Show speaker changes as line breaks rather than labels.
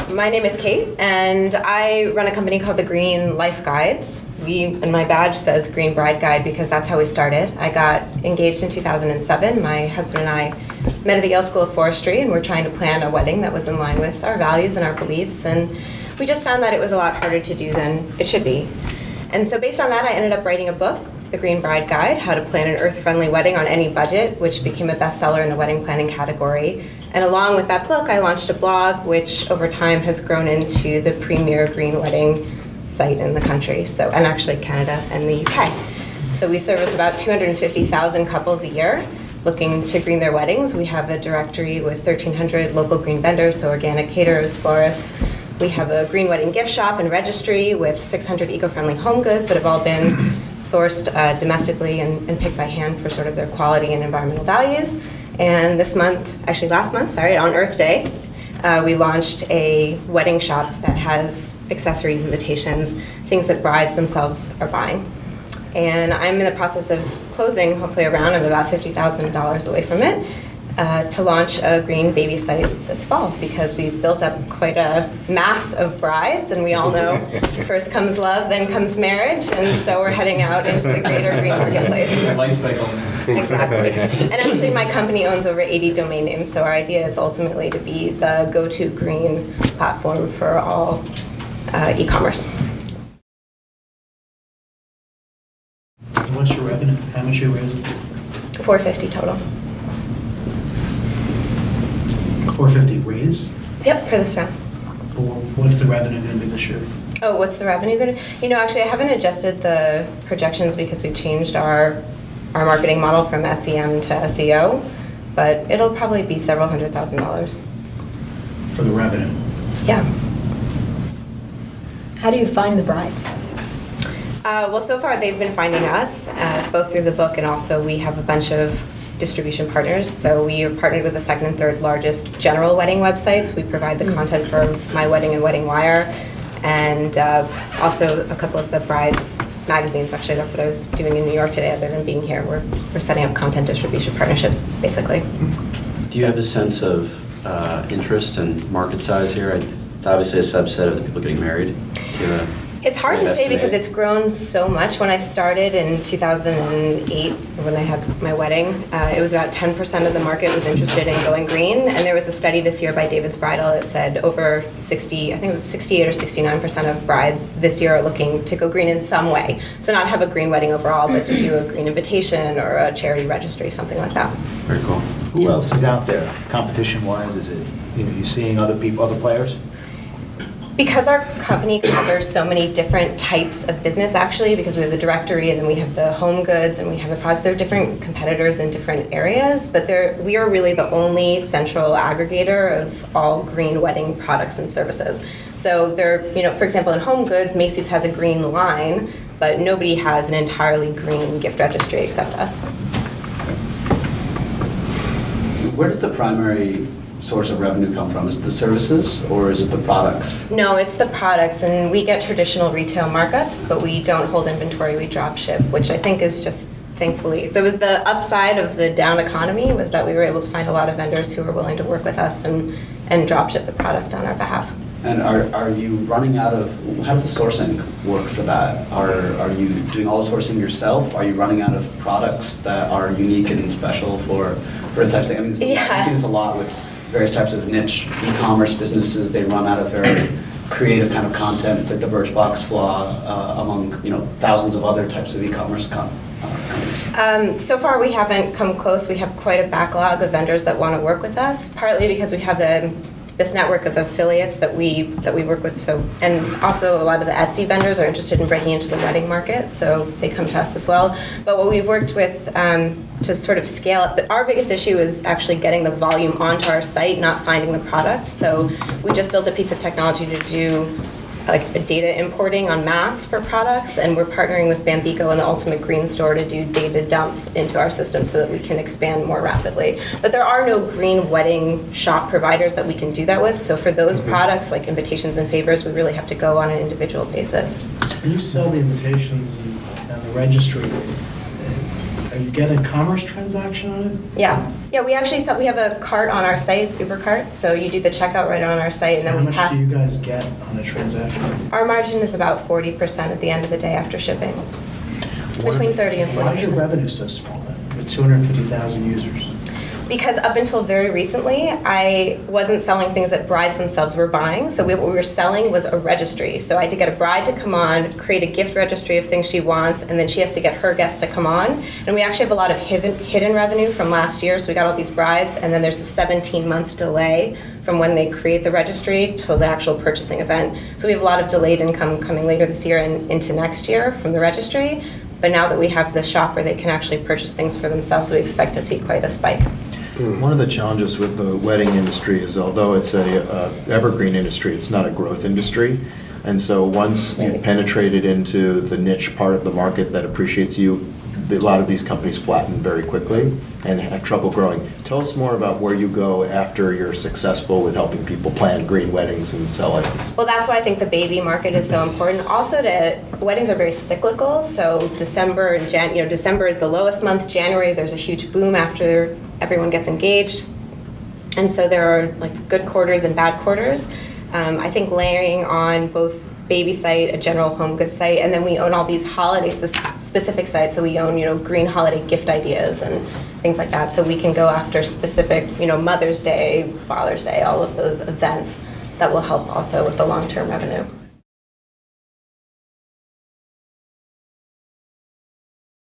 My name is Kate, and I run a company called the Green Life Guides. And my badge says Green Bride Guide because that's how we started. I got engaged in 2007. My husband and I met at the Yale School of Forestry, and we're trying to plan a wedding that was in line with our values and our beliefs. And we just found that it was a lot harder to do than it should be. And so based on that, I ended up writing a book, The Green Bride Guide, How to Plan an Earth-Friendly Wedding on Any Budget, which became a bestseller in the wedding planning category. And along with that book, I launched a blog, which over time has grown into the premier green wedding site in the country, and actually Canada and the UK. So we service about 250,000 couples a year looking to green their weddings. We have a directory with 1,300 local green vendors, so organic caterers, florists. We have a green wedding gift shop and registry with 600 eco-friendly home goods that have all been sourced domestically and picked by hand for sort of their quality and environmental values. And last month, on Earth Day, we launched a wedding shop that has accessories, invitations, things that brides themselves are buying. And I'm in the process of closing, hopefully around, I'm about $50,000 away from it, to launch a green baby site this fall, because we've built up quite a mass of brides, and we all know first comes love, then comes marriage, and so we're heading out into the greater green marketplace.
Life cycle.
Exactly. And actually my company owns over 80 domain names, so our idea is ultimately to be the go-to green platform for all e-commerce.
What's your revenue? How much are you raising?
$450 total.
450 raise?
Yep, for this round.
What's the revenue going to be this year?
Oh, what's the revenue going to? Actually, I haven't adjusted the projections because we've changed our marketing model from SEM to SEO, but it'll probably be several $100,000.
For the revenue?
Yeah.
How do you find the brides?
Well, so far they've been finding us, both through the book and also we have a bunch of distribution partners. So we are partnered with the second and third largest general wedding websites. We provide the content for My Wedding and Wedding Wire, and also a couple of the brides magazines. Actually, that's what I was doing in New York today. Other than being here, we're setting up content distribution partnerships, basically.
Do you have a sense of interest and market size here? It's obviously a subset of the people getting married. Do you have a
It's hard to say
estimate?
because it's grown so much. When I started in 2008, when I had my wedding, it was about 10% of the market was interested in going green. And there was a study this year by David's Bridal that said over 60, I think it was 68 or 69% of brides this year are looking to go green in some way. So not have a green wedding overall, but to do a green invitation or a charity registry, something like that.
Very cool.
Who else is out there, competition-wise? Is it, you seeing other people, other players?
Because our company covers so many different types of business, actually, because we have the directory and then we have the home goods and we have the products, there are different competitors in different areas, but we are really the only central aggregator of all green wedding products and services. So for example, in home goods, Macy's has a green line, but nobody has an entirely green gift registry except us.
Where does the primary source of revenue come from? Is it the services or is it the products?
No, it's the products, and we get traditional retail markups, but we don't hold inventory, we drop ship, which I think is just, thankfully, there was the upside of the down economy was that we were able to find a lot of vendors who were willing to work with us and drop ship the product on our behalf.
And are you running out of, how does the sourcing work for that? Are you doing all the sourcing yourself? Are you running out of products that are unique and special for a type of thing? I mean, I see this a lot with various types of niche e-commerce businesses. They run out of very creative kind of content. It's like the Birchbox flaw among thousands of other types of e-commerce companies.
So far, we haven't come close. We have quite a backlog of vendors that want to work with us, partly because we have this network of affiliates that we work with. So, and also a lot of the Etsy vendors are interested in breaking into the wedding market, so they come to us as well. But what we've worked with to sort of scale up, our biggest issue is actually getting the volume onto our site, not finding the product. So we just built a piece of technology to do like data importing en masse for products, and we're partnering with Bambico and the Ultimate Green Store to do data dumps into our system so that we can expand more rapidly. But there are no green wedding shop providers that we can do that with, so for those products like invitations and favors, we really have to go on an individual basis.
When you sell the invitations and the registry, Are you getting a commerce transaction on it?
Yeah, yeah. We actually we have a cart on our site. It's Uber Cart. So you do the checkout right on our site,
So
and
how
then we
much
pass.
do you guys get on a transaction?
Our margin is about 40% at the end of the day after shipping. Between 30 and 40%.
Why is your revenue so small then, with 250,000 users?
Because up until very recently, I wasn't selling things that brides themselves were buying. So what we were selling was a registry. So I had to get a bride to come on, create a gift registry of things she wants, and then she has to get her guests to come on. And we actually have a lot of hidden revenue from last year. So we got all these brides, and then there's a 17-month delay from when they create the registry to the actual purchasing event. So we have a lot of delayed income coming later this year and into next year from the registry. But now that we have the shop where they can actually purchase things for themselves, we expect to see quite a spike.
One of the challenges with the wedding industry is although it's a evergreen industry, it's not a growth industry. And so once you've penetrated into the niche part of the market that appreciates you, a lot of these companies flatten very quickly and have trouble growing. Tell us more about where you go after you're successful with helping people plan green weddings and sell items.
Well, that's why I think the baby market is so important. Also, weddings are very cyclical. So December and December is the lowest month. January, there's a huge boom after everyone gets engaged, and so there are like good quarters and bad quarters. I think layering on both baby site, a general home goods site, and then we own all these holiday specific sites. So we own, green holiday gift ideas and things like that. So we can go after specific, Mother's Day, Father's Day, all of those events that will help also with the long-term revenue.